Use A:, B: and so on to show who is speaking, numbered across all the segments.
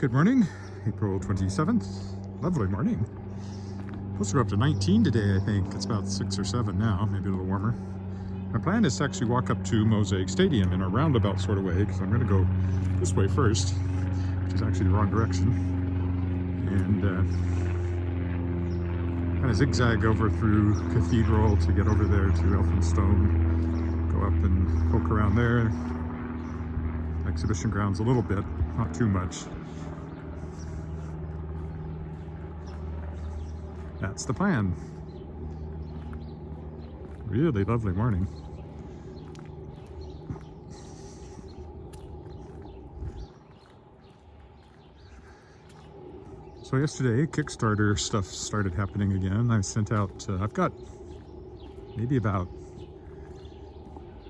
A: Good morning, April 27th. Lovely morning. Supposed to go up to 19 today, I think. It's about 6 or 7 now, maybe a little warmer. My plan is to actually walk up to Mosaic Stadium in a roundabout sort of way, because I'm going to go this way first, which is actually the wrong direction, and kind of zigzag over through Cathedral to get over there to Elphinstone, go up and poke around there. Exhibition Grounds a little bit, not too much. That's the plan. Really lovely morning. So yesterday, Kickstarter stuff started happening again. I sent out, I've got maybe about,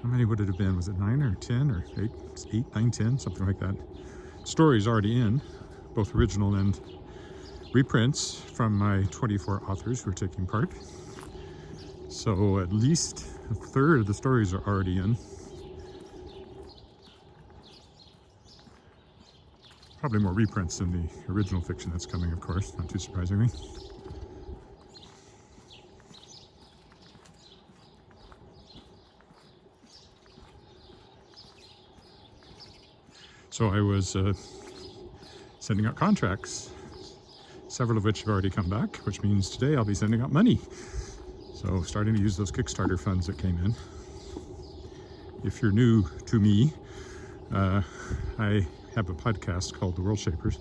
A: how many would it have been? Was it 9 or 10 or 8, 9, 10, something like that. Stories already in, both original and reprints from my 24 authors who are taking part. So at least a third of the stories are already in. Probably more reprints than the original fiction that's coming, of course, not too surprisingly. So I was sending out contracts, several of which have already come back, which means today I'll be sending out money. So starting to use those Kickstarter funds that came in. If you're new to me, I have a podcast called The World Shapers,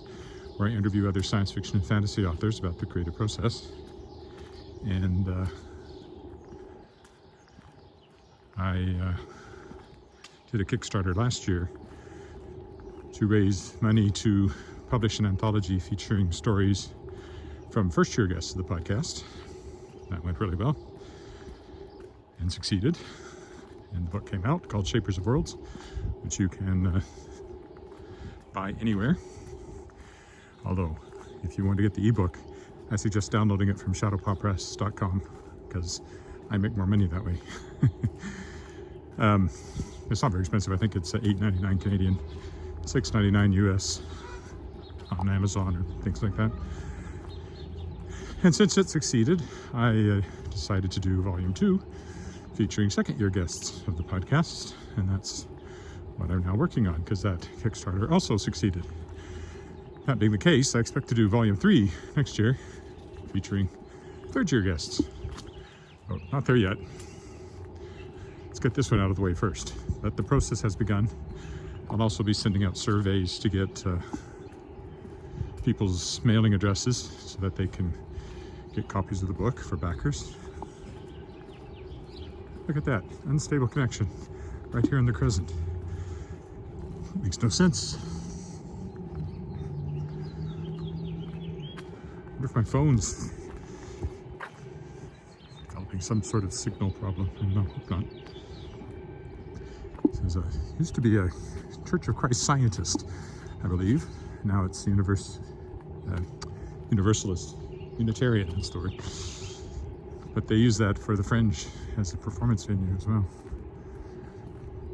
A: where I interview other science fiction and fantasy authors about the creative process. And I did a Kickstarter last year to raise money to publish an anthology featuring stories from first-year guests of the podcast. That went really well and succeeded. And the book came out called Shapers of Worlds, which you can buy anywhere. Although, if you want to get the ebook, I suggest downloading it from shadowpawpress.com, because I make more money that way. It's not very expensive. I think it's $8.99 Canadian, $6.99 US on Amazon or things like that. And since it succeeded, I decided to do volume 2, featuring second-year guests of the podcast, and that's what I'm now working on, because that Kickstarter also succeeded. That being the case, I expect to do volume 3 next year, featuring third-year guests. Oh, not there yet. Let's get this one out of the way first. But the process has begun. I'll also be sending out surveys to get people's mailing addresses so that they can get copies of the book for backers. Look at that, unstable connection right here in the crescent. Makes no sense. I wonder if my phone's developing some sort of signal problem. No, hope not. This used to be a Church of Christ Scientist, I believe. Now it's Universalist, Unitarian story. But they use that for the Fringe as a performance venue as well.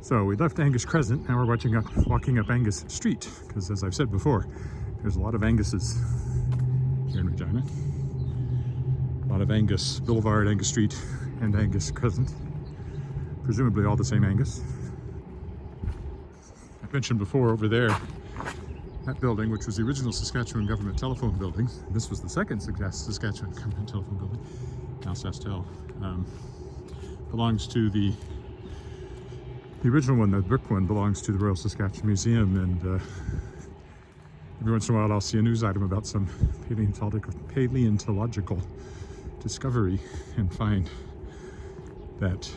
A: So we left Angus Crescent, now we're walking up Angus Street, because as I've said before, there's a lot of Anguses here in Regina. A lot of Angus Boulevard, Angus Street, and Angus Crescent. Presumably all the same Angus. I mentioned before over there, that building, which was the original Saskatchewan Government Telephone Building, this was the second Saskatchewan Government Telephone Building, now SaskTel, belongs to the original one, the brick one, belongs to the Royal Saskatchewan Museum, and every once in a while I'll see a news item about some paleontological discovery and find that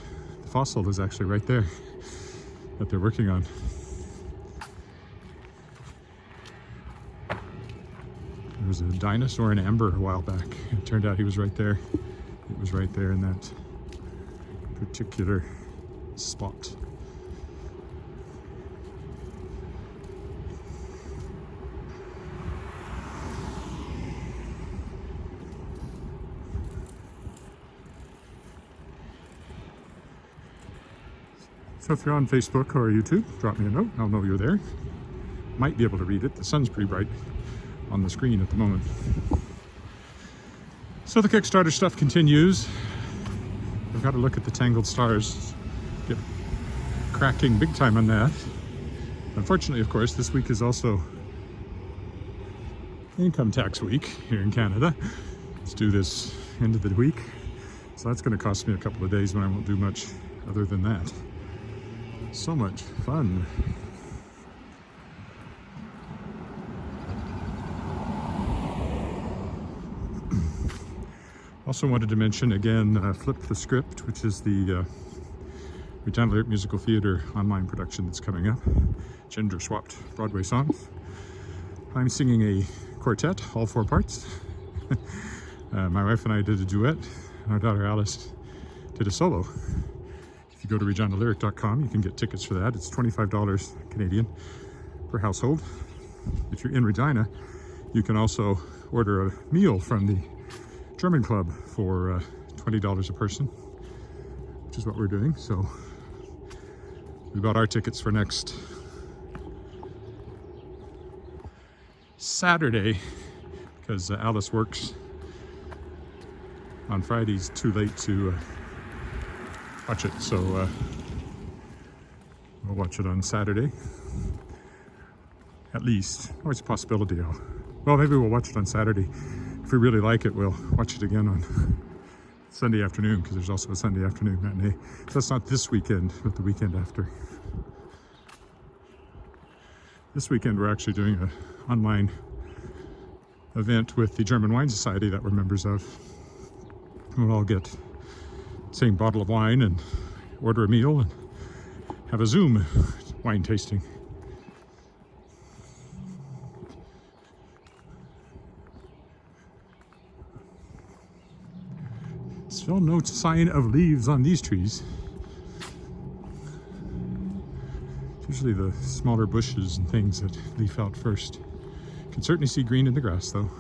A: the fossil is actually right there that they're working on. There was a dinosaur in amber a while back. It turned out he was right there. It was right there in that particular spot. So if you're on Facebook or YouTube, drop me a note. I'll know you're there. might be able to read it. The sun's pretty bright on the screen at the moment. So the Kickstarter stuff continues. I've got to look at the Tangled Stars, get cracking big time on that. Unfortunately, of course, this week is also income tax week here in Canada. It's due this end of the week. So that's going to cost me a couple of days when I won't do much other than that. So much fun. Also wanted to mention again, Flip the Script, which is the Regina Lyric Musical Theatre online production that's coming up. Gender swapped Broadway songs. I'm singing a quartet, all 4 parts. My wife and I did a duet, and our daughter Alice did a solo. If you go to reginalyric.com, you can get tickets for that. It's $25 Canadian per household. If you're in Regina, you can also order a meal from the German Club for $20 a person, which is what we're doing. So we bought our tickets for next Saturday because Alice works on Fridays too late to watch it. So we'll watch it on Saturday at least. Oh, it's a possibility. Well, maybe we'll watch it on Saturday. If we really like it, we'll watch it again on Sunday afternoon, because there's also a Sunday afternoon matinee. So that's not this weekend, but the weekend after. This weekend we're actually doing an online event with the German Wine Society that we're members of. We'll all get the same bottle of wine and order a meal and have a Zoom wine tasting. Still no sign of leaves on these trees. Usually the smaller bushes and things that leaf out first. You can certainly see green in the grass though.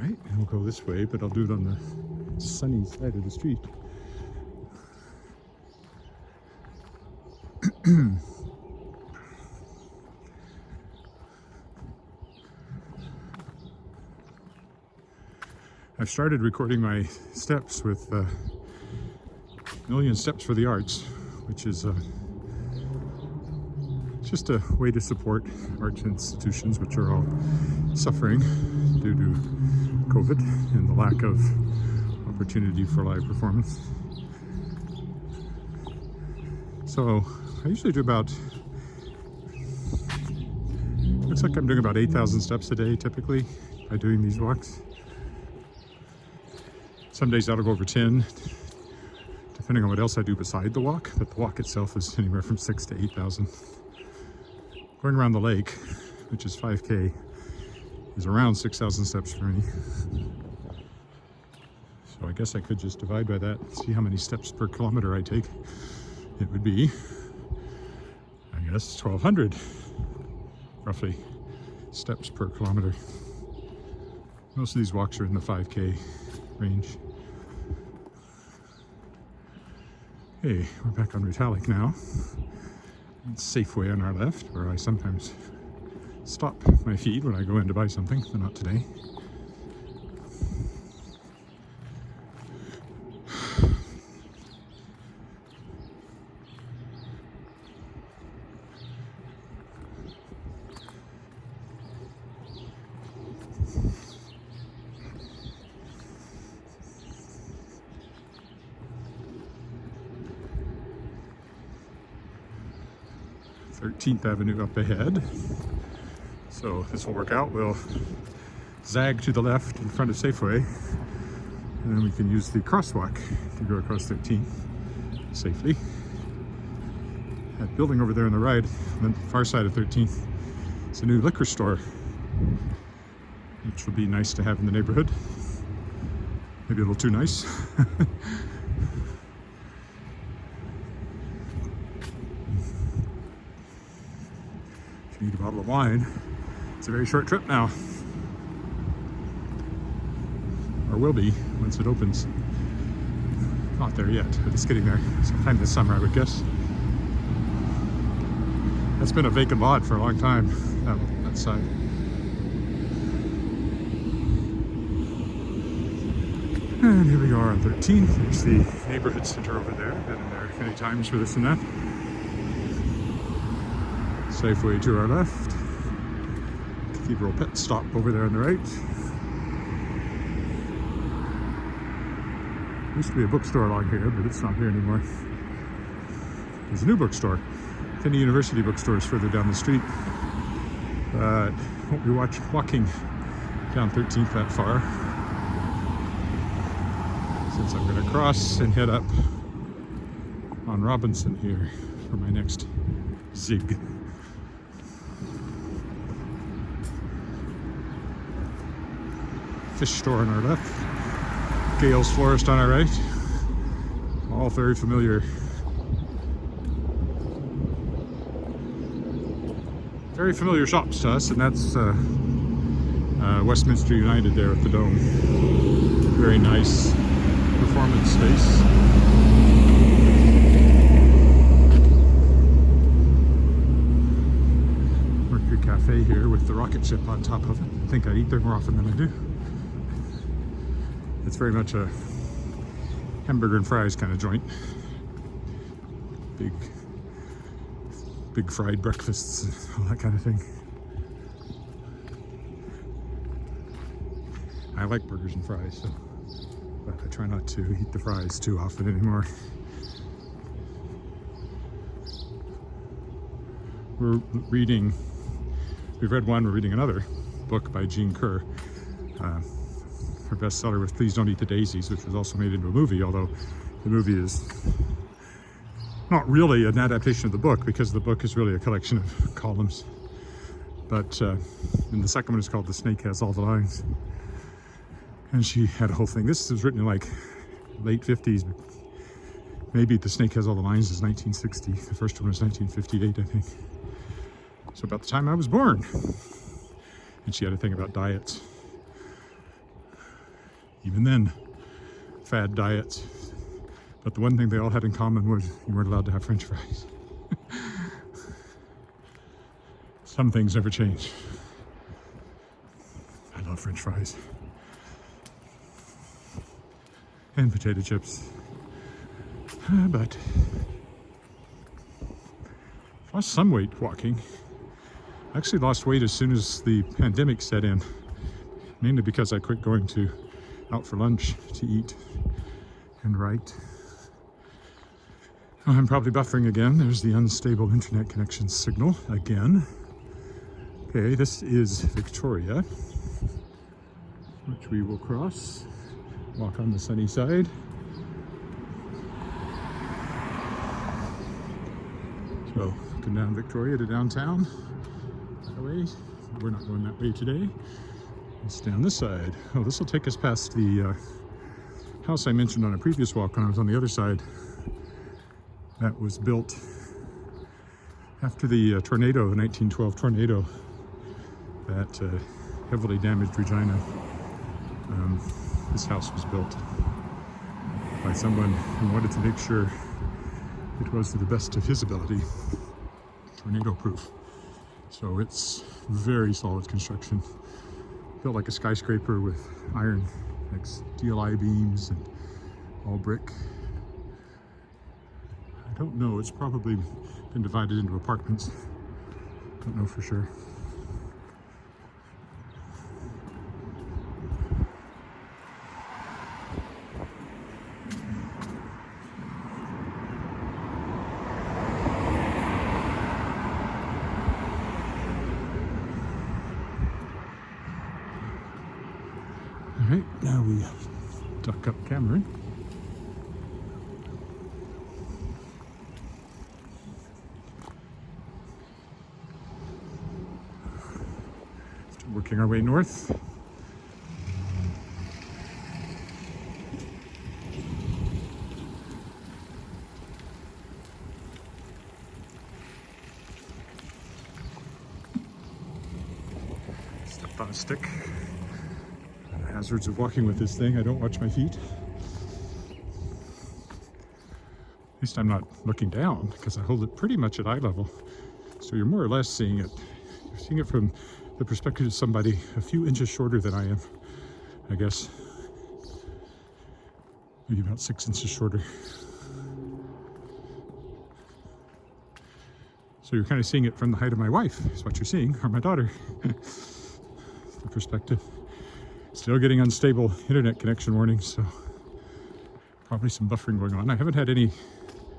A: Alright, and we'll go this way, but I'll do it on the sunny side of the street. I've started recording my steps with Million Steps for the Arts, which is just a way to support arts institutions which are all suffering due to COVID and the lack of opportunity for live performance. So I usually do about, looks like I'm doing about 8,000 steps a day typically by doing these walks. Some days that'll go over 10, depending on what else I do beside the walk, but the walk itself is anywhere from 6,000 to 8,000. Going around the lake, which is 5K, is around 6,000 steps for me. So I guess I could just divide by that and see how many steps per kilometer I take. It would be, I guess, 1,200, roughly, steps per kilometer. Most of these walks are in the 5K range. Okay, we're back on Metallic now. It's Safeway on our left, where I sometimes stop my feed when I go in to buy something, but not today. Thirteenth Avenue up ahead. So this will work out. We'll zag to the left in front of Safeway And then we can use the crosswalk to go across 13th safely. That building over there on the right, on the far side of 13th, it's a new liquor store, which will be nice to have in the neighborhood. Maybe a little too nice. If you need a bottle of wine, it's a very short trip now. Or will be once it opens. Not there yet, but it's getting there. Sometime this summer, I would guess. That's been a vacant lot for a long time, that side. And here we are on 13th. There's the neighborhood center over there. Been there many times for this and that. Safeway to our left. Cathedral Pet Stop over there on the right. Used to be a bookstore along here, but it's not here anymore. There's a new bookstore. Finney University bookstore is further down the street. But won't be walking down 13th that far, since I'm going to cross and head up on Robinson here for my next zig. Fish store on our left, Gale's Florist on our right. All very familiar. Very familiar shops to us, and that's Westminster United there at the Dome. Very nice performance space. Mercury Cafe here with the rocket ship on top of it. I think I eat there more often than I do. It's very much a hamburger and fries kind of joint. Big fried breakfasts and all that kind of thing. I like burgers and fries, so, but I try not to eat the fries too often anymore. We've read one, we're reading another book by Jean Kerr. Her bestseller was Please Don't Eat the Daisies, which was also made into a movie, although the movie is not really an adaptation of the book, because the book is really a collection of columns. But and the second one is called The Snake Has All the Lines. And she had a whole thing. This was written in like late 50s. Maybe The Snake Has All the Lines is 1960. The first one was 1958, I think. So about the time I was born. And she had a thing about diets. Even then, fad diets. But the one thing they all had in common was you weren't allowed to have French fries. Some things never change. I love French fries. And potato chips. But lost some weight walking. I actually lost weight as soon as the pandemic set in. Mainly because I quit going out for lunch to eat and write. I'm probably buffering again. There's the unstable internet connection signal again. Okay, this is Victoria, which we will cross. Walk on the sunny side. So, come down Victoria to downtown. That way. We're not going that way today. It's down this side. Oh, this will take us past the house I mentioned on a previous walk when I was on the other side. That was built after the tornado, the 1912 tornado that heavily damaged Regina. This house was built by someone who wanted to make sure it was to the best of his ability tornado proof. So it's very solid construction. Built like a skyscraper with iron, like steel I-beams and all brick. I don't know, it's probably been divided into apartments. Don't know for sure. Alright, now we duck up camera. Still working our way north. Stepped on a stick. The hazards of walking with this thing. I don't watch my feet. At least I'm not looking down because I hold it pretty much at eye level. So you're more or less seeing it. You're seeing it from the perspective of somebody a few inches shorter than I am, I guess. Maybe about 6 inches shorter. So you're kind of seeing it from the height of my wife, is what you're seeing, or my daughter. The perspective. Still getting unstable internet connection warnings, so probably some buffering going on. I haven't had any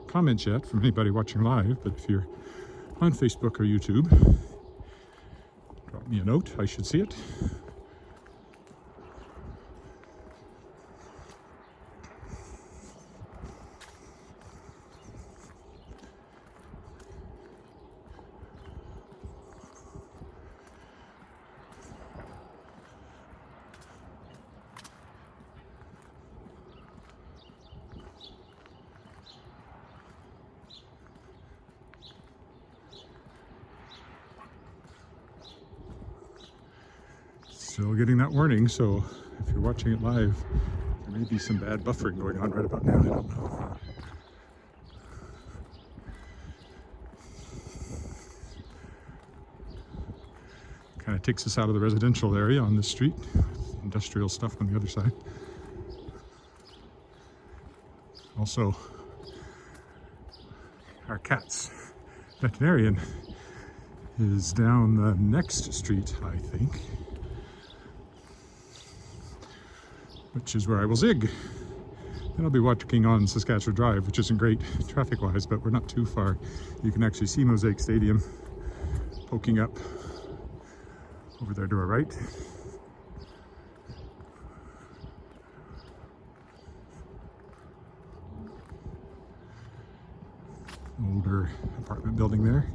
A: comments yet from anybody watching live, but if you're on Facebook or YouTube, drop me a note. I should see it. Still getting that warning, so if you're watching it live, there may be some bad buffering going on right about now. I don't know. Kind of takes us out of the residential area on this street. Industrial stuff on the other side. Also, our cat's veterinarian is down the next street, I think, which is where I will zig. Then I'll be walking on Saskatchewan Drive, which isn't great traffic-wise, but we're not too far. You can actually see Mosaic Stadium poking up over there to our right. Older apartment building there.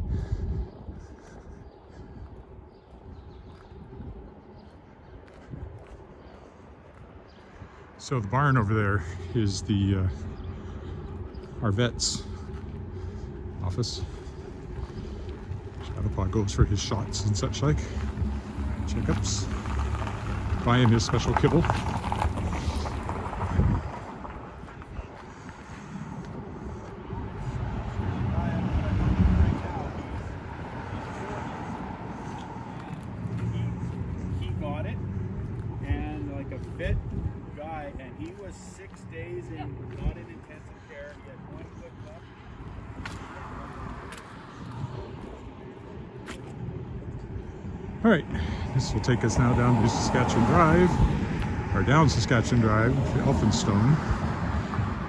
A: So the barn over there is the our vet's office. Shadowpaw goes for his shots and such like. Checkups. Buy him his special kibble.
B: He got it, and like a fit guy, and he was 6 days in, not in intensive care. He had 1 foot left.
A: All right, this will take us now down to Saskatchewan Drive, or down Saskatchewan Drive, Elphinstone.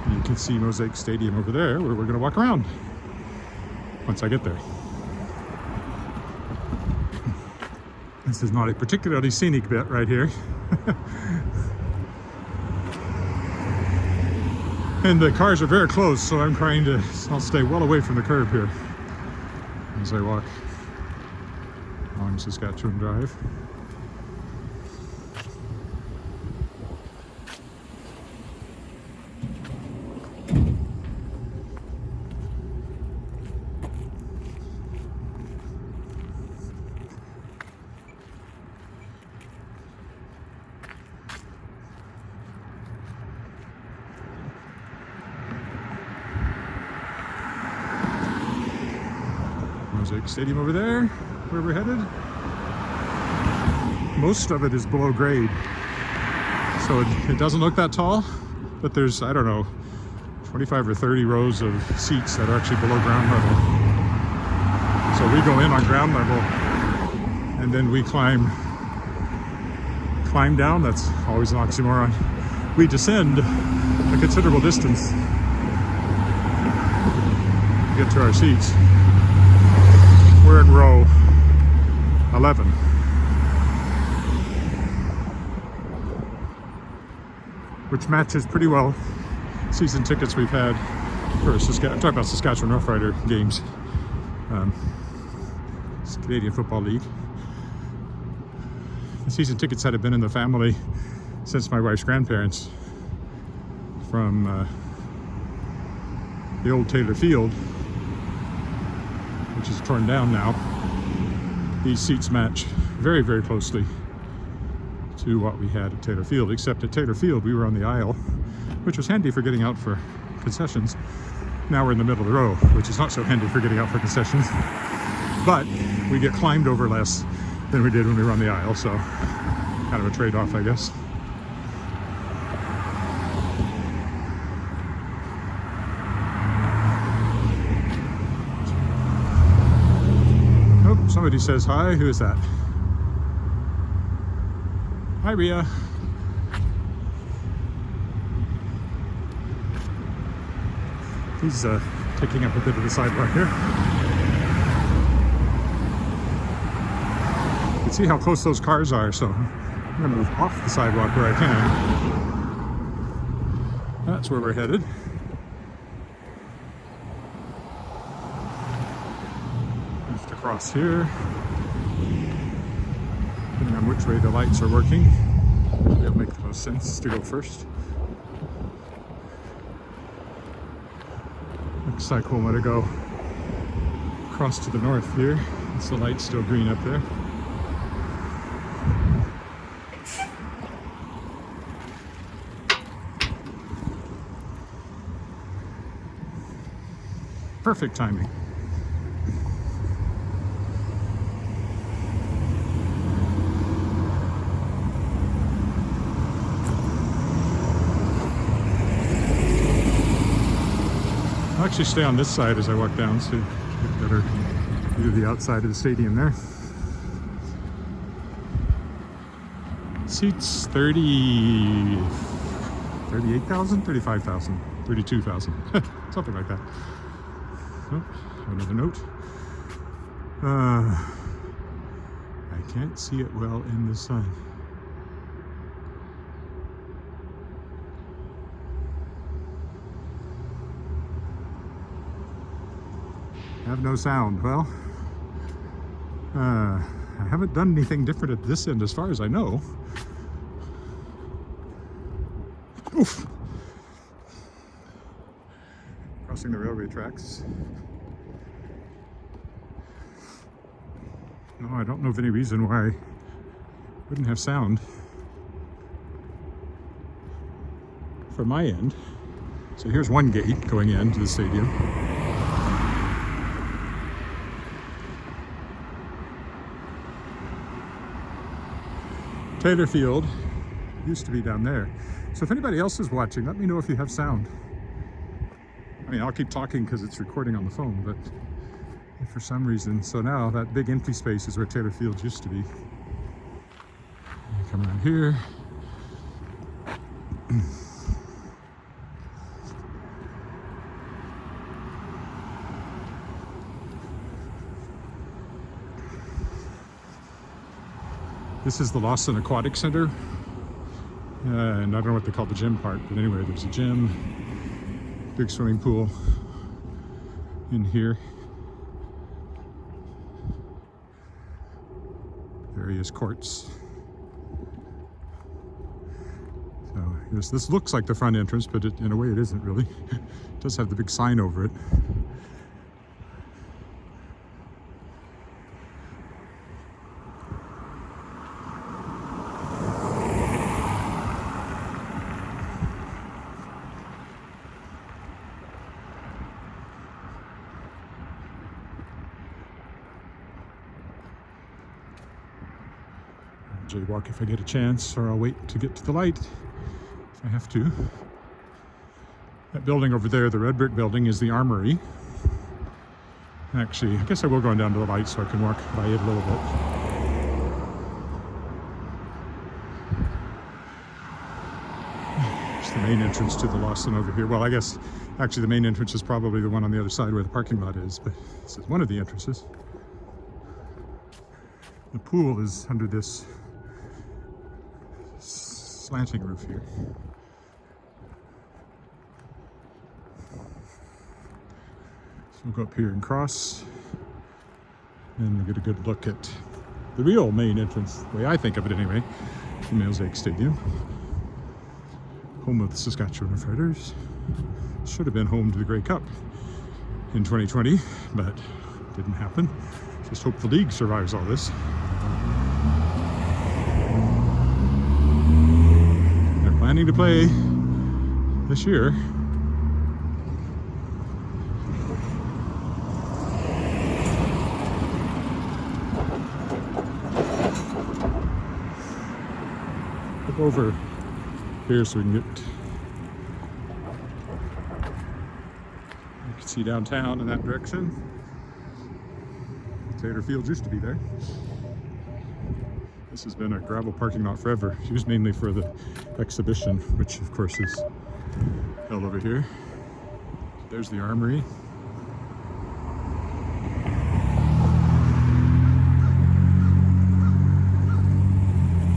A: And you can see Mosaic Stadium over there, where we're going to walk around once I get there. This is not a particularly scenic bit right here. And the cars are very close, so I'll stay well away from the curb here as I walk along Saskatchewan Drive. Mosaic Stadium over there, where we're headed. Most of it is below grade, so it doesn't look that tall, but there's, I don't know, 25 or 30 rows of seats that are actually below ground level. So we go in on ground level, and then we climb down. That's always an oxymoron. We descend a considerable distance to get to our seats. We're in row 11. which matches pretty well season tickets we've had for I'm talking about Saskatchewan Roughrider games. It's Canadian Football League. The season tickets had been in the family since my wife's grandparents from the old Taylor Field, which is torn down now. These seats match very, very closely to what we had at Taylor Field, except at Taylor Field we were on the aisle, which was handy for getting out for concessions. Now we're in the middle of the row, which is not so handy for getting out for concessions, but we get climbed over less than we did when we were on the aisle, so kind of a trade-off, I guess. Oh, somebody says hi. Who is that? Hi, Ria. He's taking up a bit of the sidewalk here. You can see how close those cars are, so I'm going to move off the sidewalk where I can. That's where we're headed. Just across here. Depending on which way the lights are working, it'll make the most sense to go first. Looks like we'll want to go across to the north here. It's the light's still green up there. Perfect timing. I'll actually stay on this side as I walk down so you get better view of the outside of the stadium there. Seats 38,000, 35,000, 32,000, something like that. Oh, another note. I can't see it well in the sun. Have no sound. Well, I haven't done anything different at this end as far as I know. Oof. Crossing the railway tracks. No, I don't know of any reason why I wouldn't have sound from my end. So here's one gate going into the stadium. Taylor Field used to be down there. So if anybody else is watching, let me know if you have sound. I mean, I'll keep talking because it's recording on the phone, but if for some reason, so now that big empty space is where Taylor Field used to be. Come around here. This is the Lawson Aquatic Center. And I don't know what they call the gym part, but anyway, there's a gym, big swimming pool in here. Various courts. So this looks like the front entrance, but in a way it isn't really. It does have the big sign over it. Jaywalk if I get a chance, or I'll wait to get to the light if I have to. That building over there, the red brick building, is the Armory. Actually, I guess I will go on down to the light so I can walk by it a little bit. It's the main entrance to the Lawson over here. Well, I guess actually the main entrance is probably the one on the other side where the parking lot is, but this is one of the entrances. The pool is under this slanting roof here. We'll go up here and cross, and we'll get a good look at the real main entrance, the way I think of it anyway, the Mosaic Stadium, home of the Saskatchewan Roughriders. Should have been home to the Grey Cup in 2020, but didn't happen. Just hope the league survives all this. They're planning to play this year. Look over here so we can get, you can see downtown in that direction. Tater Field used to be there. This has been a gravel parking lot forever. Used mainly for the exhibition, which of course is held over here. There's the armory.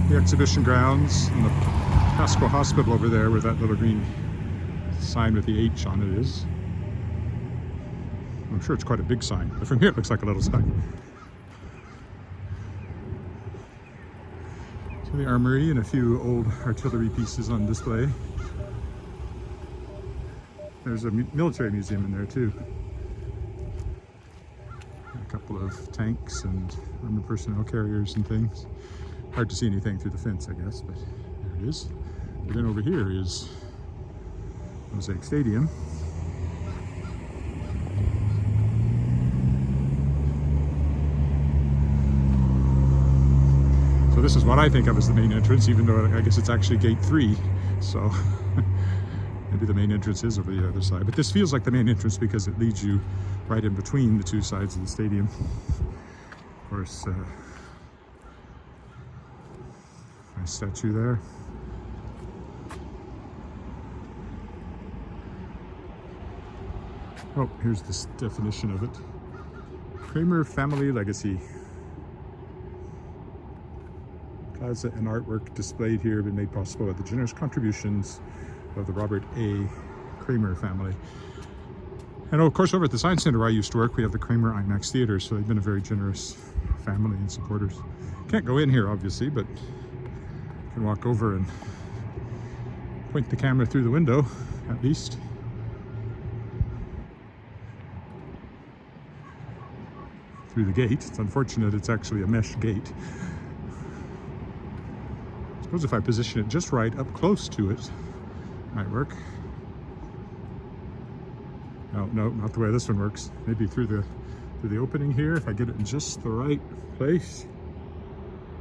A: The exhibition grounds and the Saskatchewan Hospital over there where that little green sign with the H on it is. I'm sure it's quite a big sign, but from here it looks like a little sign. So the armory and a few old artillery pieces on display. There's a military museum in there too. A couple of tanks and armored personnel carriers and things. Hard to see anything through the fence, I guess, but there it is. And then over here is Mosaic Stadium. So this is what I think of as the main entrance, even though I guess it's actually gate 3. So maybe the main entrance is over the other side. But this feels like the main entrance because it leads you right in between the two sides of the stadium. Of course, nice statue there. Oh, here's this definition of it. Kramer Family Legacy. Plaza and artwork displayed here have been made possible by the generous contributions of the Robert A. Kramer family. And of course, over at the Science Center where I used to work, we have the Kramer IMAX Theater, so they've been a very generous family and supporters. Can't go in here, obviously, but you can walk over and point the camera through the window, at least. Through the gate. It's unfortunate it's actually a mesh gate. I suppose if I position it just right up close to it, might work. No, not the way this one works. Maybe through the opening here, if I get it in just the right place.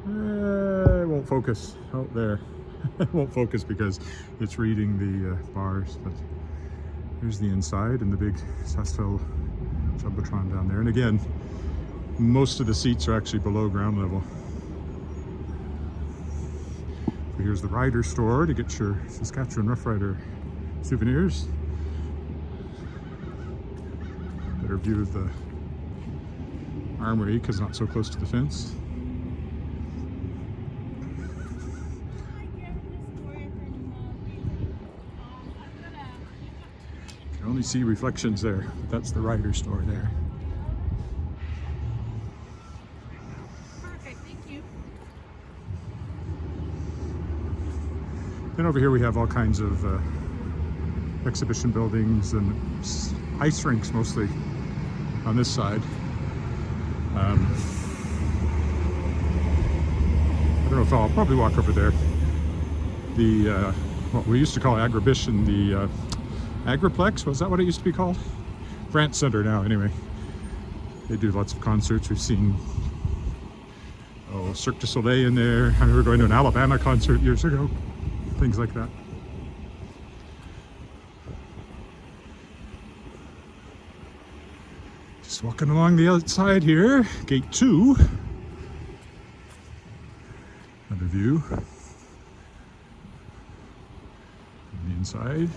A: It won't focus. Oh, there. It won't focus because it's reading the bars. But here's the inside and the big Saskatchewan Jumbotron down there. And again, most of the seats are actually below ground level. So here's the Rider store to get your Saskatchewan Roughrider souvenirs. Better view of the armory because not so close to the fence. You can only see reflections there. That's the Rider store there. And over here we have all kinds of exhibition buildings and ice rinks mostly on this side. I don't know if I'll probably walk over there. The, what we used to call Agribition, the Agriplex, was that what it used to be called? Grant Center now, anyway. They do lots of concerts. We've seen Cirque du Soleil in there. I remember going to an Alabama concert years ago. Things like that. Just walking along the outside here, gate 2. Another view on the inside.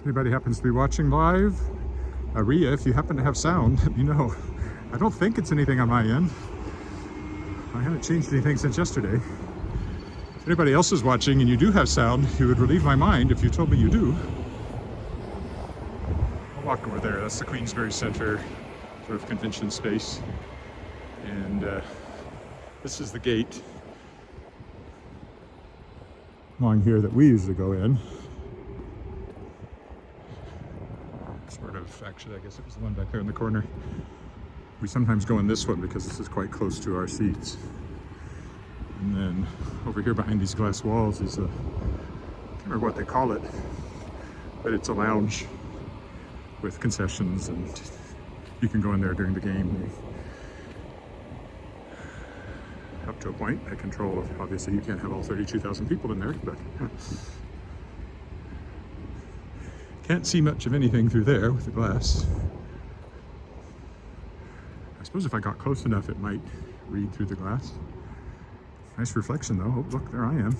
A: anybody happens to be watching live, Rhea, if you happen to have sound, let me know. I don't think it's anything on my end. I haven't changed anything since yesterday. If anybody else is watching and you do have sound, it would relieve my mind if you told me you do. I'll walk over there. That's the Queensbury Centre sort of convention space. And this is the gate along here that we usually go in. Sort of, actually, I guess it was the one back there in the corner. We sometimes go in this one because this is quite close to our seats. And then over here behind these glass walls is a, I can't remember what they call it, but it's a lounge with concessions, and you can go in there during the game. Up to a point, at control of, obviously you can't have all 32,000 people in there, but can't see much of anything through there with the glass. I suppose if I got close enough, it might read through the glass. Nice reflection though. Oh, look, there I am.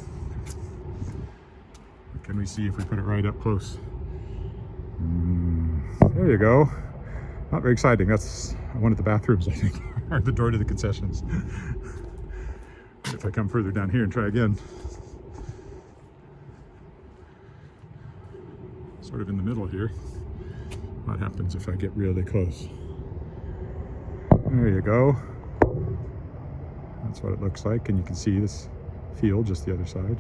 A: What can we see if we put it right up close? There you go. Not very exciting. That's one of the bathrooms, I think, or the door to the concessions. If I come further down here and try again. Sort of in the middle here. What happens if I get really close? There you go. That's what it looks like, and you can see this field just the other side.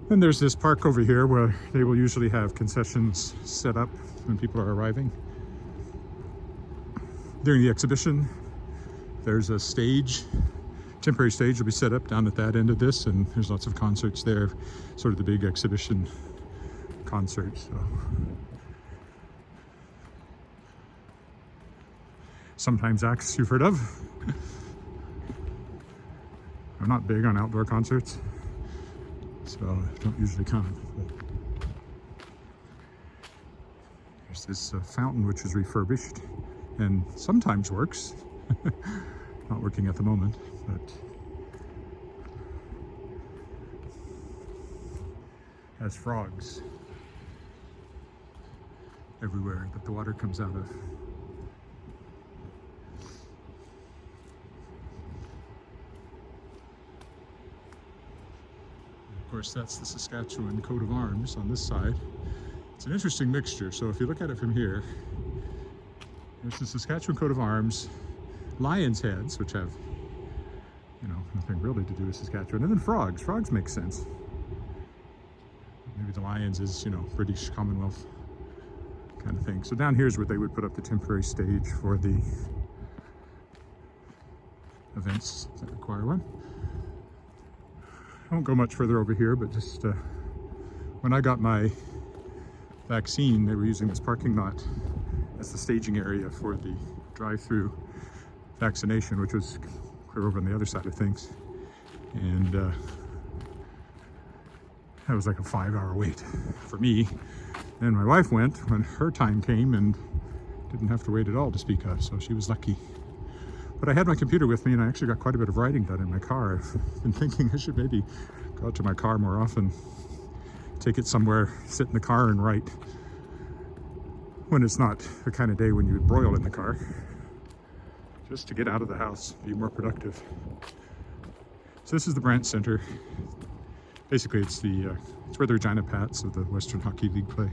A: Then there's this park over here where they will usually have concessions set up when people are arriving. During the exhibition, there's a stage, temporary stage will be set up down at that end of this, and there's lots of concerts there, sort of the big exhibition concerts. So. Sometimes acts you've heard of. I'm not big on outdoor concerts, so I don't usually come. But there's this fountain which is refurbished and sometimes works. Not working at the moment, but has frogs everywhere that the water comes out of. Of course, that's the Saskatchewan coat of arms on this side. It's an interesting mixture. So if you look at it from here, there's the Saskatchewan coat of arms, lion's heads, which have, you know, nothing really to do with Saskatchewan, and then frogs. Frogs make sense. Maybe the lions is, you know, British Commonwealth kind of thing. So down here is where they would put up the temporary stage for the events that require one. I won't go much further over here, but just when I got my vaccine, they were using this parking lot as the staging area for the drive-through vaccination, which was clear over on the other side of things. And that was like a 5-hour wait for me. And my wife went when her time came and didn't have to wait at all to speak of, so she was lucky. But I had my computer with me, and I actually got quite a bit of writing done in my car. I've been thinking I should maybe go out to my car more often, take it somewhere, sit in the car and write when it's not the kind of day when you would broil in the car, just to get out of the house, be more productive. So this is the Brandt Center. Basically, it's where the Regina Pats of the Western Hockey League play,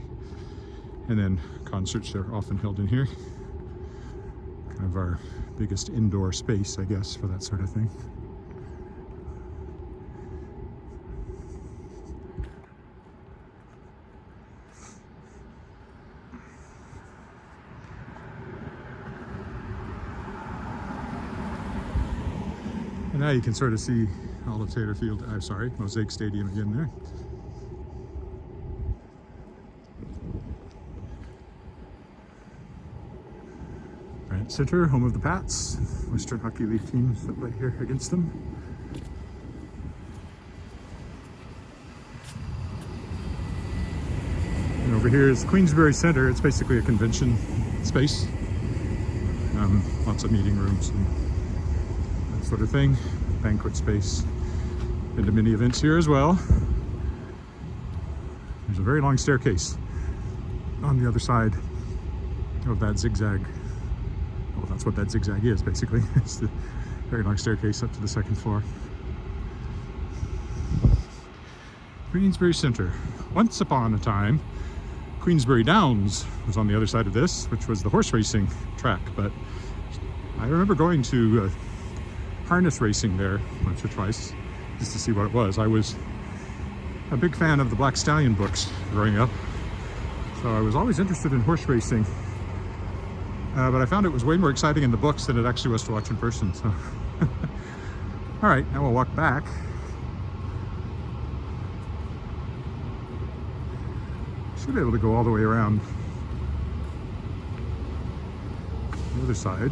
A: and then concerts are often held in here. Kind of our biggest indoor space, I guess, for that sort of thing. And now you can sort of see all of Taylor Field, I'm sorry, Mosaic Stadium again there. Brandt Center, home of the Pats, Western Hockey League teams that play here against them. And over here is Queensbury Centre. It's basically a convention space. Lots of meeting rooms and that sort of thing. Banquet space. Been to many events here as well. there's a very long staircase on the other side of that zigzag. Well, that's what that zigzag is, basically. It's the very long staircase up to the second floor. Queensbury Centre. Once upon a time, Queensbury Downs was on the other side of this, which was the horse racing track, but I remember going to harness racing there once or twice just to see what it was. I was a big fan of the Black Stallion books growing up, so I was always interested in horse racing, but I found it was way more exciting in the books than it actually was to watch in person. So all right, now we'll walk back. Should be able to go all the way around the other side.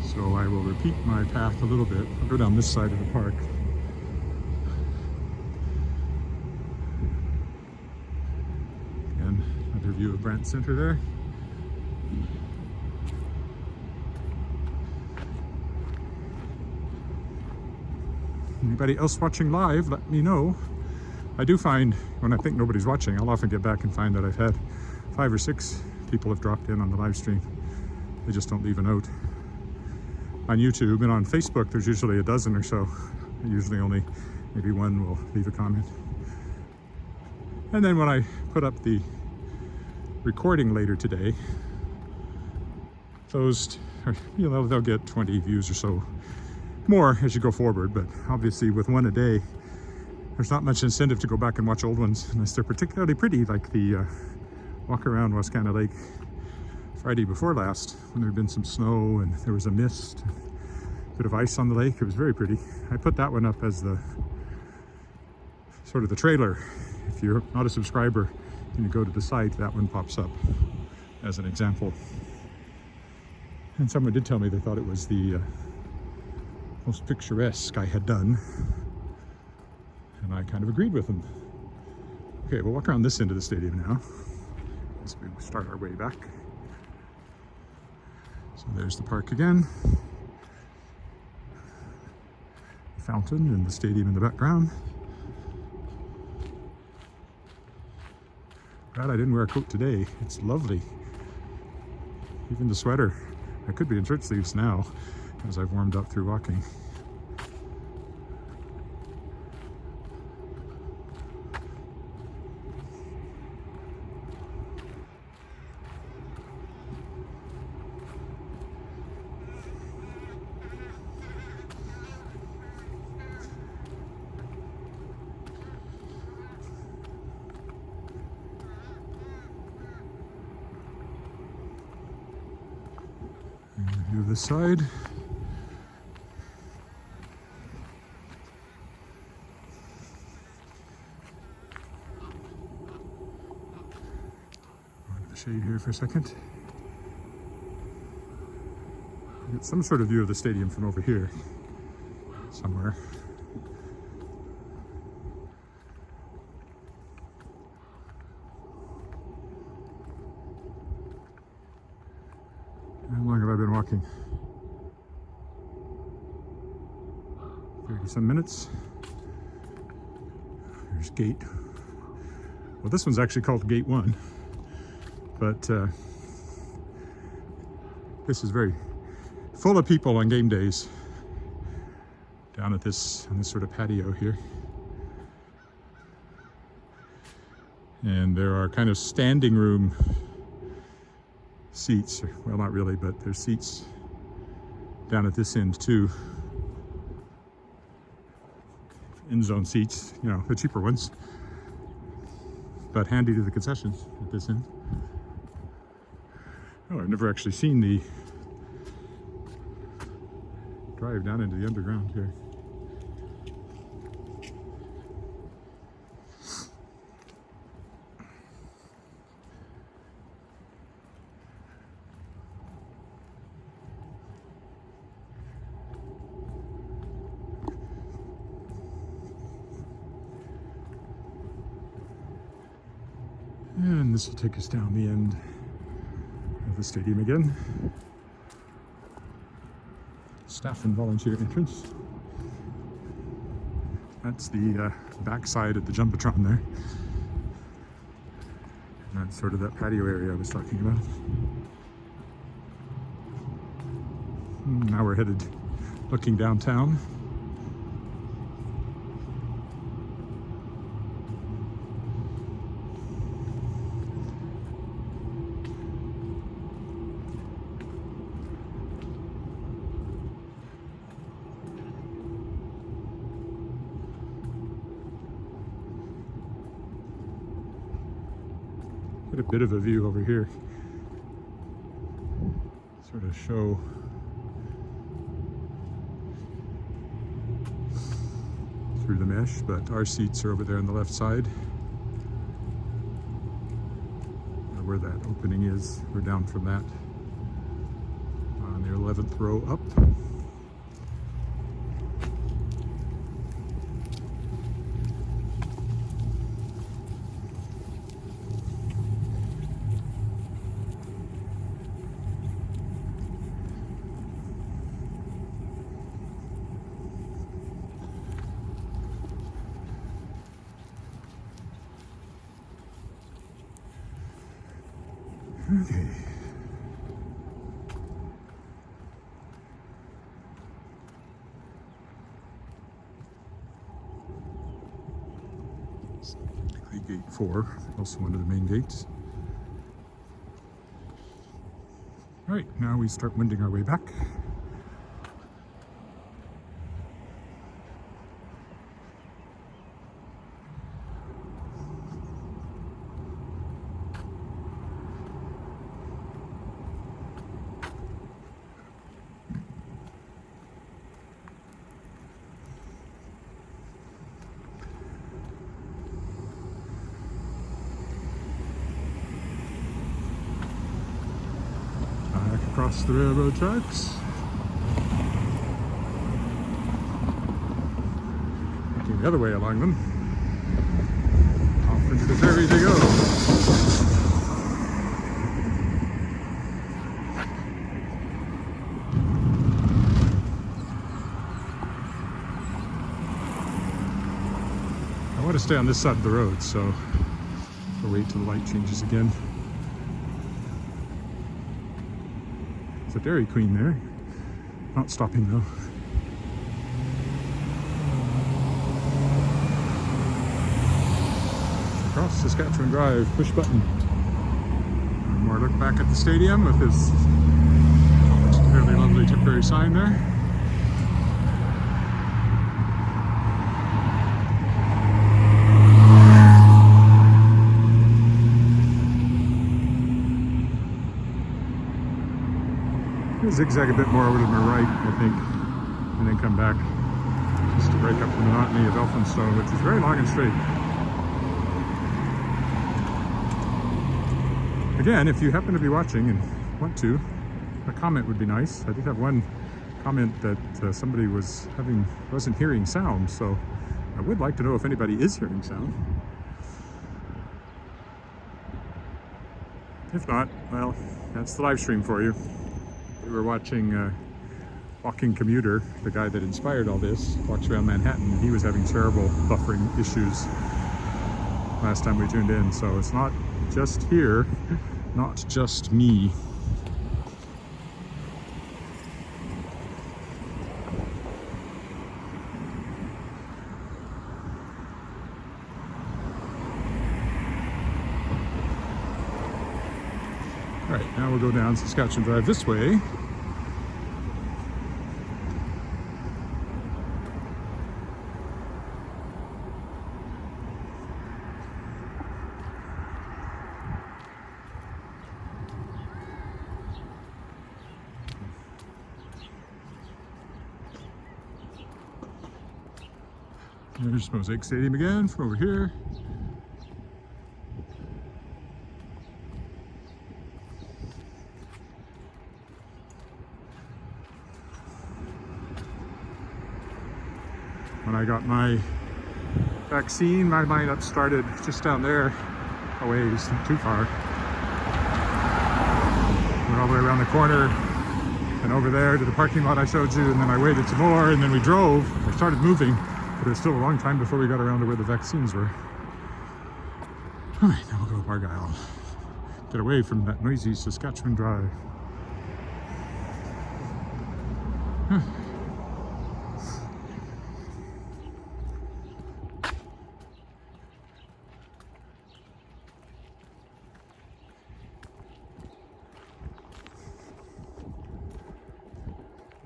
A: So I will repeat my path a little bit. I'll go down this side of the park. Again, another view of Brant Centre there. Anybody else watching live, let me know. I do find, when I think nobody's watching, I'll often get back and find that I've had 5 or 6 people have dropped in on the live stream. They just don't leave a note. On YouTube and on Facebook, there's usually a dozen or so. Usually only maybe one will leave a comment. And then when I put up the recording later today, those, you know, they'll get 20 views or so more as you go forward, but obviously with one a day, there's not much incentive to go back and watch old ones unless they're particularly pretty, like the walk around Wascana Lake Friday before last, when there had been some snow and there was a mist, a bit of ice on the lake. It was very pretty. I put that one up as the sort of the trailer. If you're not a subscriber and you go to the site, that one pops up as an example. And someone did tell me they thought it was the most picturesque I had done, and I kind of agreed with them. Okay, we'll walk around this end of the stadium now. Let's start our way back. So there's the park again. The fountain and the stadium in the background. Glad I didn't wear a coat today. It's lovely. Even the sweater. I could be in shirt sleeves now as I've warmed up through walking. View this side. Go to the shade here for a second. Get some sort of view of the stadium from over here somewhere. How long have I been walking? 30 some minutes. There's gate. Well, this one's actually called Gate 1, but this is very full of people on game days down at this, on this sort of patio here. And there are kind of standing room seats, well, not really, but there's seats down at this end too. End zone seats, you know, the cheaper ones, but handy to the concessions at this end. Oh, I've never actually seen the drive down into the underground here. And this will take us down the end of the stadium again. Staff and volunteer entrance. That's the backside of the Jumbotron there. And that's sort of that patio area I was talking about. Now we're headed looking downtown. Get a bit of a view over here. Sort of show through the mesh, but our seats are over there on the left side. Where that opening is, we're down from that on the 11th row up. Okay. It's technically gate 4, also one of the main gates. All right, now we start winding our way back. Across the railroad tracks. Looking the other way along them. Off into the ferry they go. I want to stay on this side of the road, so I'll wait till the light changes again. There's a Dairy Queen there. Not stopping though. Across Saskatchewan Drive, push button. One more look back at the stadium with this fairly lovely temporary sign there. Zigzag a bit more over to my right, I think, and then come back just to break up the monotony of Elphinstone, which is very long and straight. Again, if you happen to be watching and want to, a comment would be nice. I did have one comment that somebody wasn't hearing sound, so I would like to know if anybody is hearing sound. If not, well, that's the live stream for you. We were watching Walking Commuter, the guy that inspired all this, walks around Manhattan, and he was having terrible buffering issues last time we tuned in. So it's not just here, not just me. All right, now we'll go down Saskatchewan Drive this way. There's Mosaic Stadium again from over here. When I got my vaccine, my lineup started just down there. Oh wait, it's not too far. Went all the way around the corner and over there to the parking lot I showed you, and then I waited some more, and then we drove. I started moving, but There was still a long time before we got around to where the vaccines were. All right, now we'll go to Argyle. Get away from that noisy Saskatchewan drive. Huh.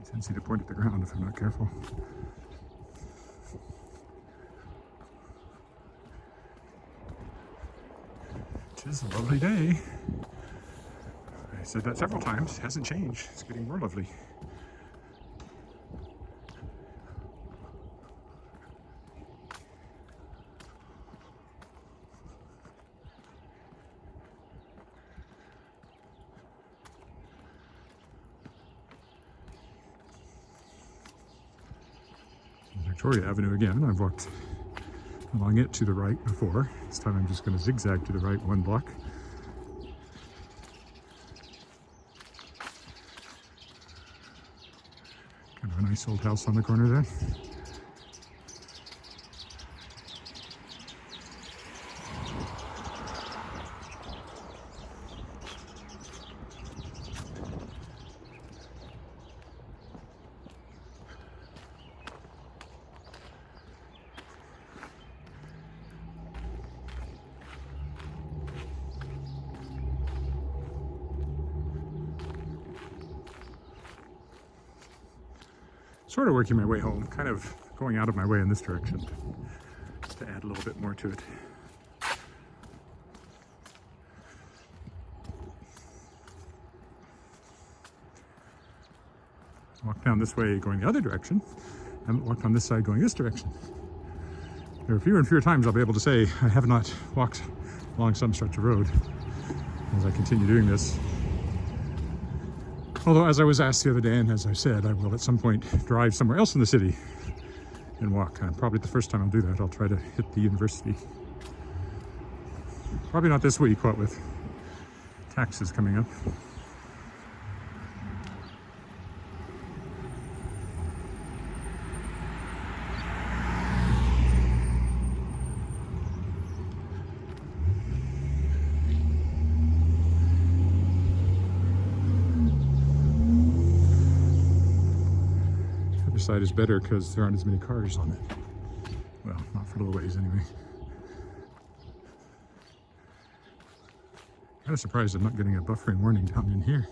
A: Tendency to point at the ground if I'm not careful. It is a lovely day. I said that several times. It hasn't changed. It's getting more lovely. Victoria Avenue again. I've walked along it to the right before. This time I'm just going to zigzag to the right 1 block. Kind of a nice old house on the corner there. Sort of working my way home, kind of going out of my way in this direction just to add a little bit more to it. Walk down this way going the other direction, and walk on this side going this direction. There are fewer and fewer times I'll be able to say I have not walked along some stretch of road as I continue doing this. Although, as I was asked the other day, and as I said, I will at some point drive somewhere else in the city and walk. Probably the first time I'll do that, I'll try to hit the university. Probably not this week, what with taxes coming up. Side is better because there aren't as many cars on it. Well, not for a little ways anyway. Kind of surprised I'm not getting a buffering warning down in here.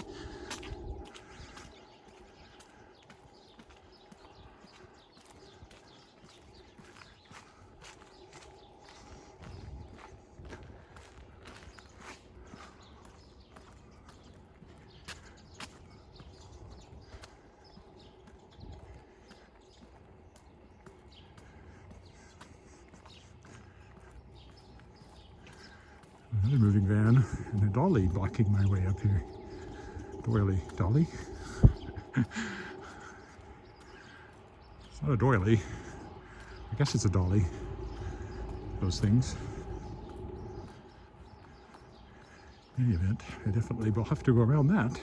A: Another moving van and a dolly blocking my way up here. Doily. Dolly? It's not a doily. I guess it's a dolly. Those things. In any event, I definitely will have to go around that.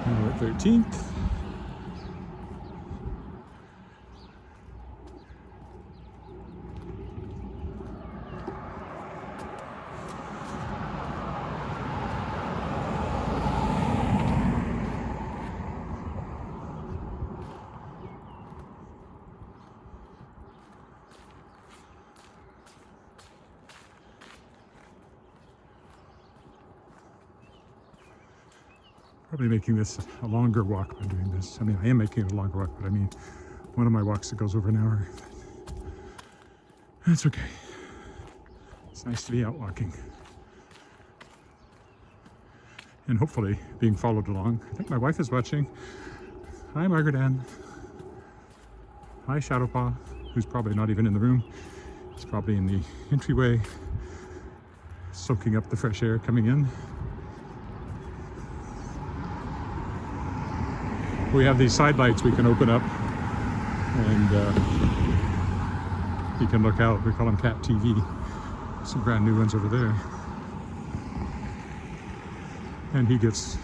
A: Now we're at 13th. Probably making this a longer walk by doing this. I mean, I am making it a longer walk, but I mean, one of my walks that goes over an hour. That's okay. It's nice to be out walking. And hopefully being followed along. I think my wife is watching. Hi, Margaret Ann. Hi, Shadowpaw, who's probably not even in the room. He's probably in the entryway, soaking up the fresh air coming in. We have these side lights we can open up, and you can look out. We call them Cat TV. Some brand new ones over there. And he gets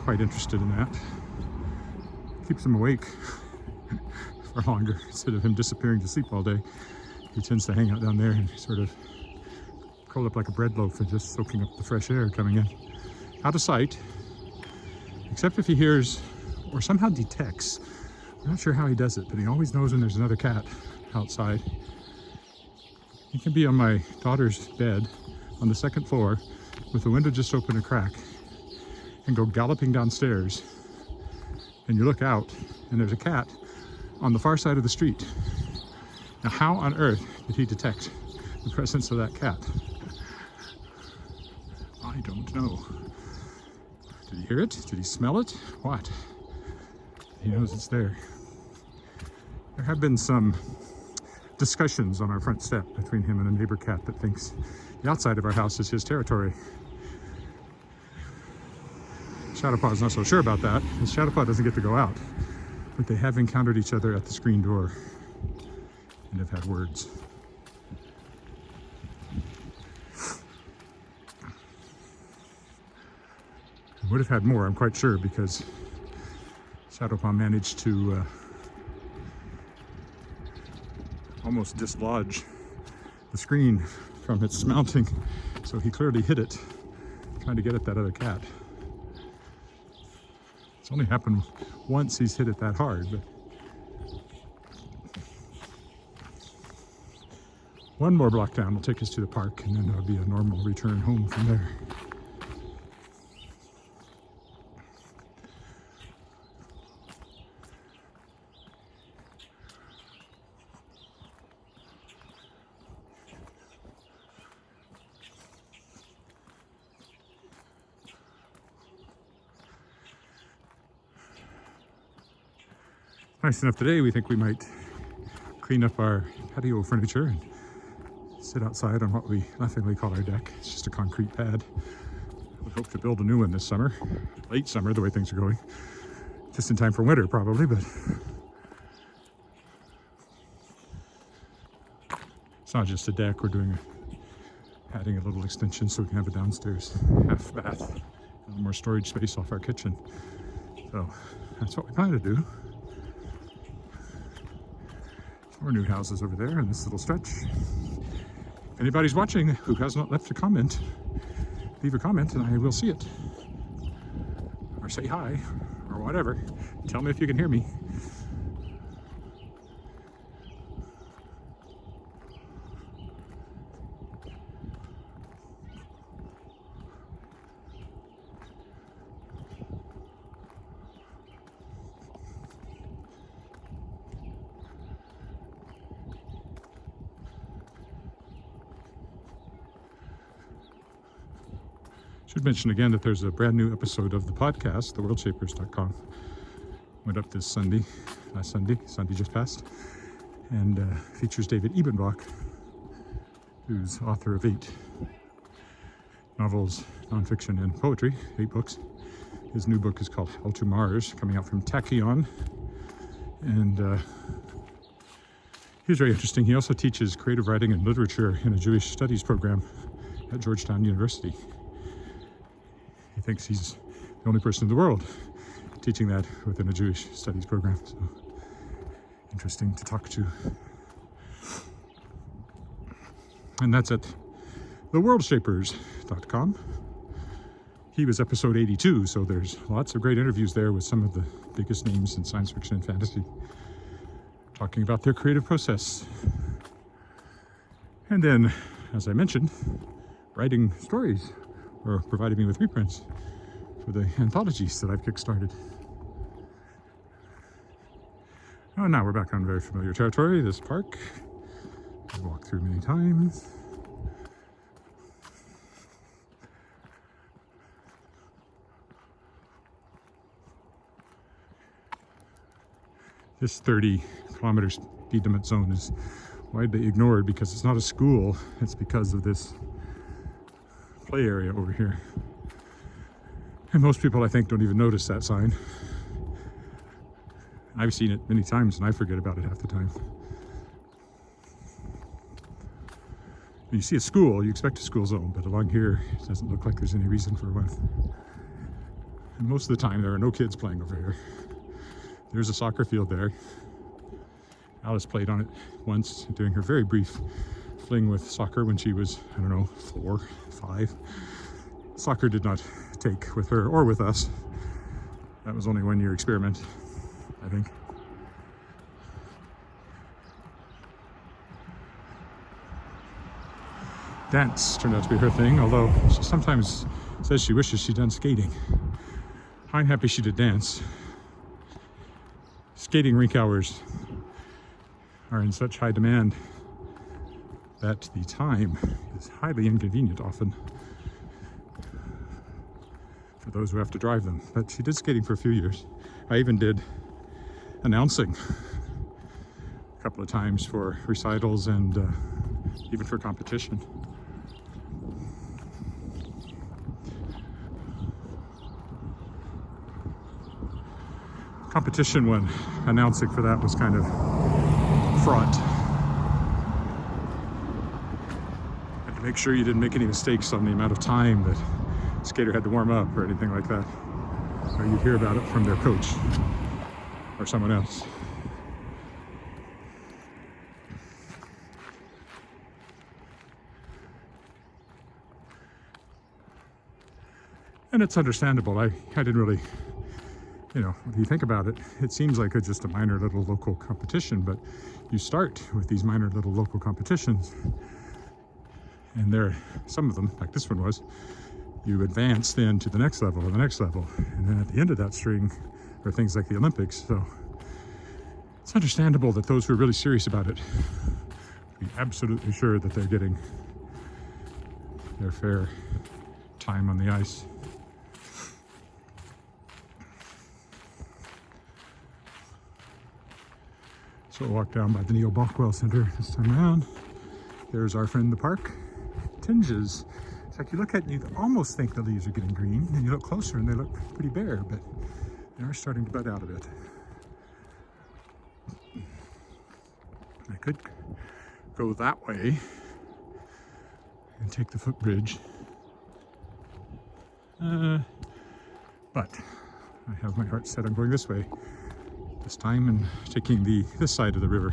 A: quite interested in that. Keeps him awake for longer. Instead of him disappearing to sleep all day, he tends to hang out down there and sort of curl up like a bread loaf and just soaking up the fresh air coming in. Out of sight, except if he hears or somehow detects. I'm not sure how he does it, but he always knows when there's another cat outside. He can be on my daughter's bed on the second floor with the window just open a crack and go galloping downstairs, and you look out and there's a cat on the far side of the street. Now, how on earth did he detect the presence of that cat? I don't know. Did he hear it? Did he smell it? What? He knows it's there. There have been some discussions on our front step between him and a neighbor cat that thinks the outside of our house is his territory. Shadowpaw's not so sure about that, because Shadowpaw doesn't get to go out. But they have encountered each other at the screen door and have had words. I would have had more, I'm quite sure, because Shadowpaw managed to almost dislodge the screen from its mounting, so he clearly hit it trying to get at that other cat. It's only happened once he's hit it that hard, but one more block down will take us to the park, and then there'll be a normal return home from there. Nice enough today, we think we might clean up our patio furniture and sit outside on what we laughingly call our deck. It's just a concrete pad. We hope to build a new one this summer, late summer, the way things are going. Just in time for winter, probably, but it's not just a deck. We're adding a little extension so we can have a downstairs half bath, a little more storage space off our kitchen. So that's what we plan to do. More new houses over there in this little stretch. If anybody's watching who has not left a comment, leave a comment and I will see it. Or say hi, or whatever. Tell me if you can hear me. Should mention again that there's a brand new episode of the podcast, theworldshapers.com. Went up this Sunday, last Sunday just passed, and features David Ebenbach, who's author of 8 novels, nonfiction, and poetry, 8 books. His new book is called Hell to Mars, coming out from Tachyon, and he's very interesting. He also teaches creative writing and literature in a Jewish studies program at Georgetown University. He thinks he's the only person in the world teaching that within a Jewish studies program. So interesting to talk to. And that's at theworldshapers.com. He was episode 82, so there's lots of great interviews there with some of the biggest names in science fiction and fantasy, talking about their creative process. And then, as I mentioned, writing stories, or providing me with reprints for the anthologies that I've kickstarted. Oh, now we're back on very familiar territory, this park. I've walked through many times. This 30-kilometer speed limit zone is widely ignored because it's not a school. It's because of this play area over here. And most people, I think, don't even notice that sign. I've seen it many times and I forget about it half the time. When you see a school, you expect a school zone, but along here, it doesn't look like there's any reason for one. And most of the time, there are no kids playing over here. There's a soccer field there. Alice played on it once, doing her very brief fling with soccer when she was, I don't know, 4, 5. Soccer did not take with her or with us. That was only 1 year experiment, I think. Dance turned out to be her thing, although she sometimes says she wishes she'd done skating. I'm happy she did dance. Skating rink hours are in such high demand that the time is highly inconvenient often for those who have to drive them. But she did skating for a few years. I even did announcing a couple of times for recitals and even for competition. Competition when announcing for that was kind of fraught. Had to make sure you didn't make any mistakes on the amount of time that the skater had to warm up or anything like that. Or you'd hear about it from their coach or someone else. And it's understandable. I didn't really, you know, if you think about it, it seems like it's just a minor little local competition, but you start with these minor little local competitions, and there, some of them, like this one was, you advance then to the next level and the next level, and then at the end of that string are things like the Olympics. So it's understandable that those who are really serious about it be absolutely sure that they're getting their fair time on the ice. So we'll walk down by the Ebenbach Center this time around. There's our friend the park. Tinges. It's like you look at it and you almost think the leaves are getting green, and you look closer and they look pretty bare, but they are starting to bud out a bit. I could go that way and take the footbridge, but I have my heart set on going this way this time and taking this side of the river.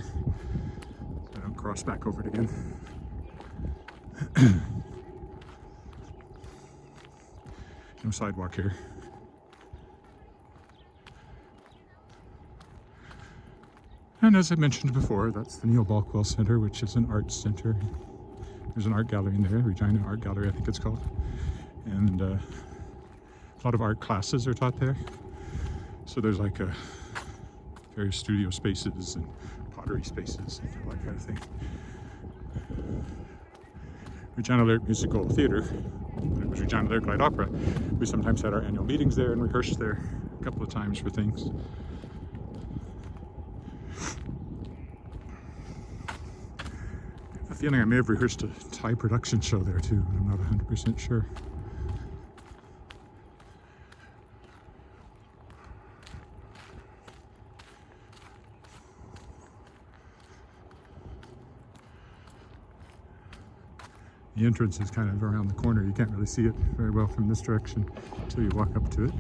A: I don't cross back over it again. No sidewalk here. And as I mentioned before, that's the Neil Balkwell Center, which is an arts center. There's an art gallery in there, Regina Art Gallery, I think it's called. And a lot of art classes are taught there. So there's like various studio spaces and pottery spaces and all that kind of thing. Regina Lyric Musical Theatre, when it was Regina Lyric Light Opera, we sometimes had our annual meetings there and rehearsed there a couple of times for things. I have a feeling I may have rehearsed a Thai production show there too, but I'm not 100% sure. The entrance is kind of around the corner. You can't really see it very well from this direction until you walk up to it.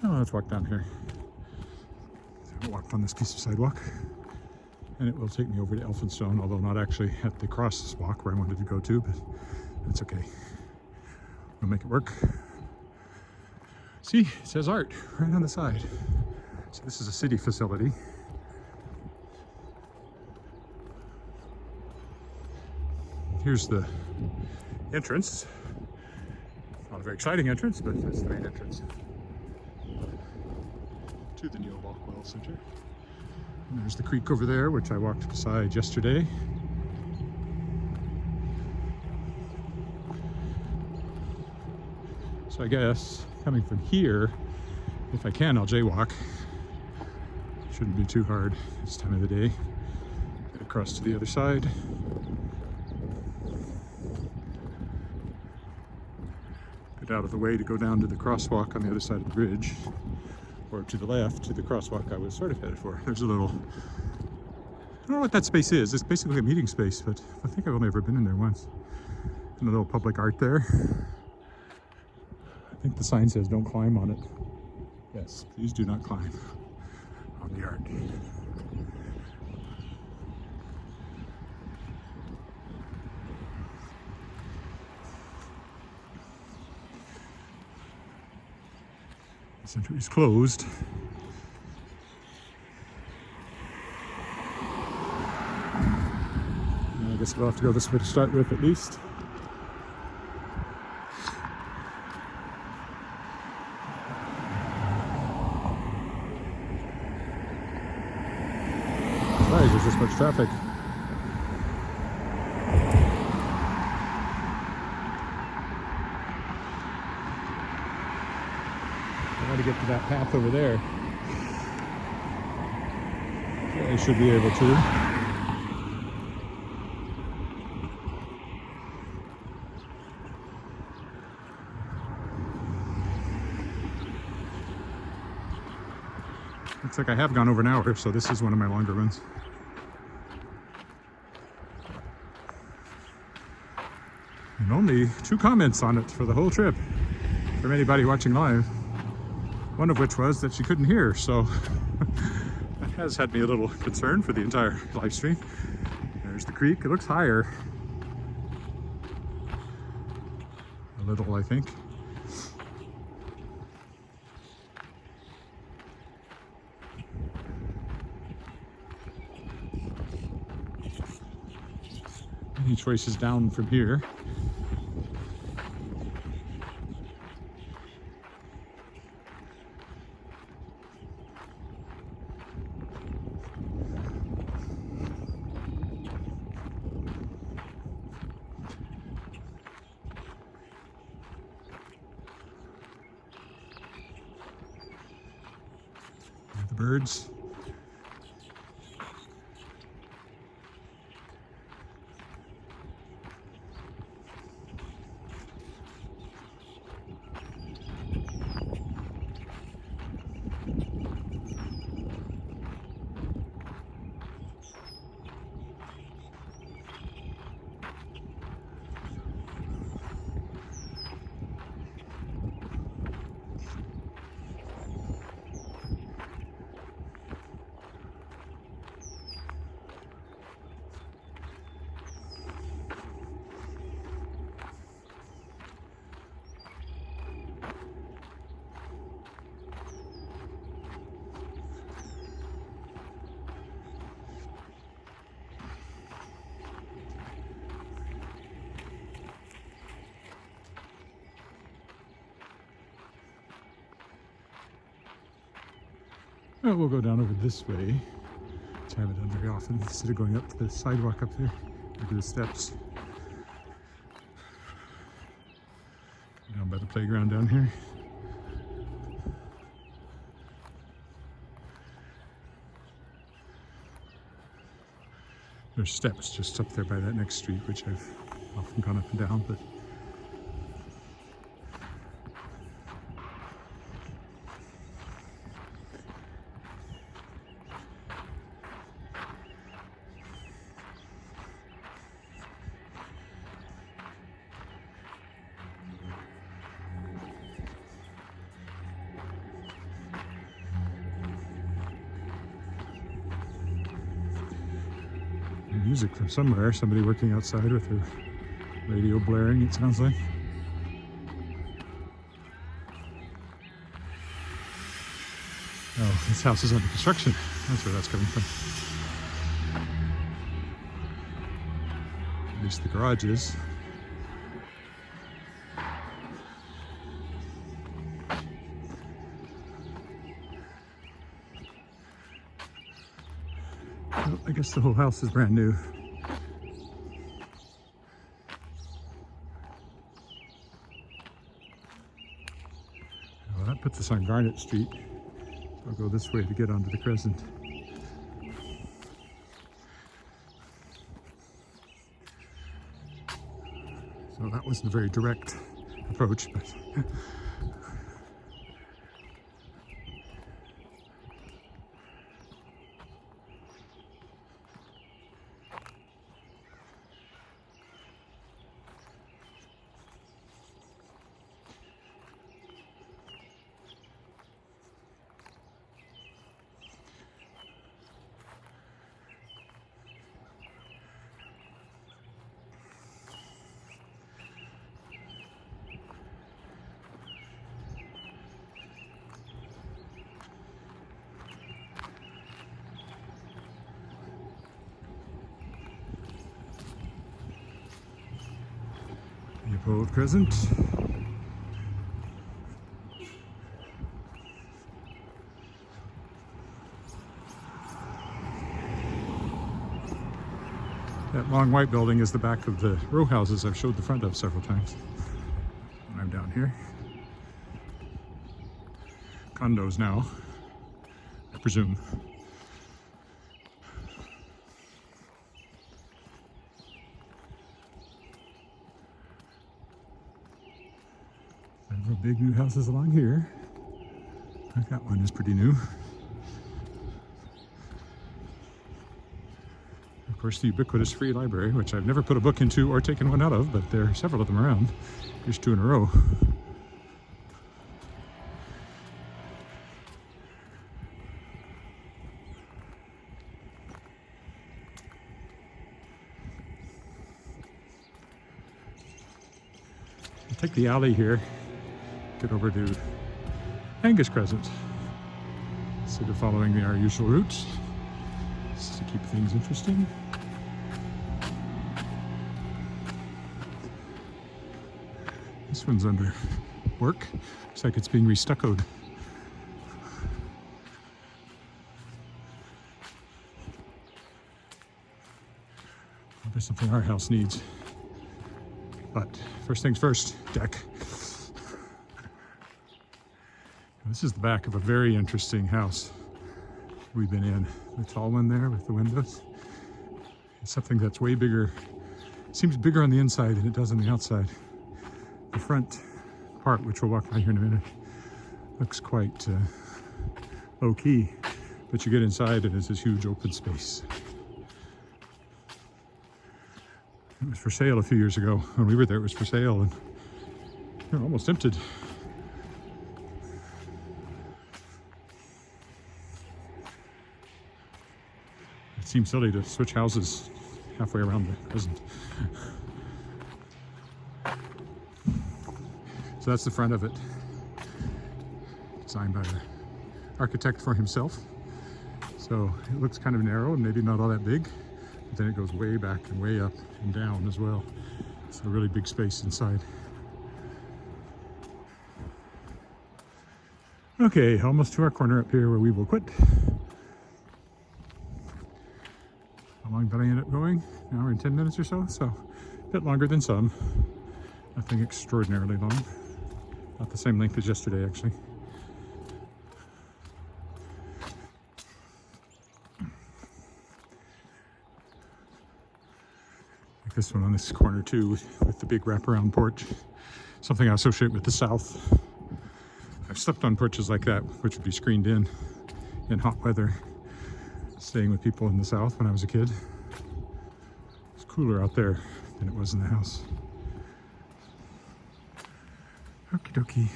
A: Oh, let's walk down here. So I walked on this piece of sidewalk, and it will take me over to Elphinstone, although not actually at the crosswalk where I wanted to go to, but that's okay. We'll make it work. See, it says art right on the side. So this is a city facility. Here's the entrance. A lot of very exciting entrance, but that's the main entrance to the Ebenbach Well Center. And there's the creek over there, which I walked beside yesterday. So I guess coming from here, if I can, I'll jaywalk. Shouldn't be too hard this time of the day. Get across to the other side. Get out of the way to go down to the crosswalk on the other side of the bridge, or to the left to the crosswalk I was sort of headed for. There's a little, I don't know what that space is. It's basically a meeting space, but I think I've only ever been in there once. And a little public art there. I think the sign says don't climb on it. Yes, please do not climb on the art. The center is closed. I guess we'll have to go this way to start with at least. Surprised there's this much traffic. To get to that path over there. So I should be able to. Looks like I have gone over an hour, so this is one of my longer ones. And only 2 comments on it for the whole trip from anybody watching live. One of which was that she couldn't hear, so that has had me a little concerned for the entire live stream. There's the creek. It looks higher. A little, I think. Any choices down from here. Birds. Well, we'll go down over this way, which I haven't done very often, instead of going up the sidewalk up there, or to the steps. Down by the playground down here. There's steps just up there by that next street, which I've often gone up and down, but music from somewhere, somebody working outside with their radio blaring, it sounds like. Oh, this house is under construction. That's where that's coming from. At least the garage is. Notice the whole house is brand new. Well, that puts us on Garnet Street. So I'll go this way to get onto the Crescent. So that wasn't a very direct approach, but Old Crescent. That long white building is the back of the row houses I've showed the front of several times. I'm down here. Condos now, I presume. Several big new houses along here. That one is pretty new. Of course, the ubiquitous free library, which I've never put a book into or taken one out of, but there are several of them around. Here's 2 in a row. I'll take the alley here, get over to Angus Crescent instead of following our usual routes, just to keep things interesting. This one's under work. Looks like it's being restuccoed. Probably something our house needs. But first things first, deck. This is the back of a very interesting house we've been in. The tall one there with the windows. It's something that's way bigger. It seems bigger on the inside than it does on the outside. The front part, which we'll walk by here in a minute, looks quite low-key. But you get inside and it's this huge open space. It was for sale a few years ago. When we were there, it was for sale, and we were almost tempted. It seems silly to switch houses halfway around the Crescent. So that's the front of it. Designed by the architect for himself. So it looks kind of narrow and maybe not all that big. But then it goes way back and way up and down as well. It's a really big space inside. Okay, almost to our corner up here where we will quit. How long did I end up going? An hour and 10 minutes or so, so a bit longer than some. Nothing extraordinarily long. Not the same length as yesterday, actually. This one on this corner too, with the big wraparound porch. Something I associate with the South. I've slept on porches like that, which would be screened in hot weather, staying with people in the South when I was a kid. It's cooler out there than it was in the house. Okie dokie.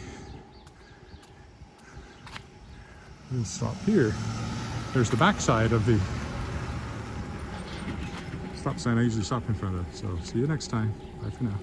A: We'll stop here. There's the back side of the stop sign I usually stop in front of. So see you next time. Bye for now.